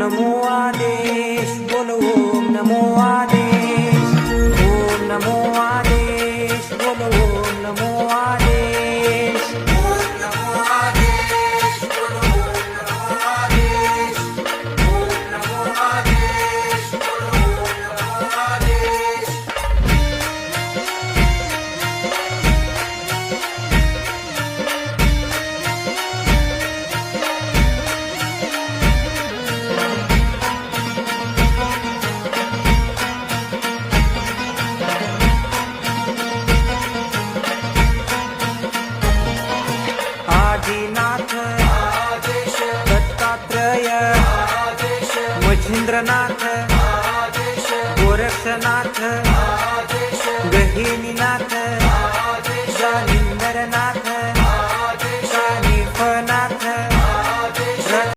नमो आदेश बोल ओम नमो आदेश ओम नमो आदेश बोल ओम नमो आदेश ओम नमो आदेश बोल ओम नमो आदेश ओम नमो आदेश बोल ओम नमो आदेश आदिनाथ आदेश दत्तात्रय आदेश मच्छिंद्रनाथ आदेश गोरक्षनाथ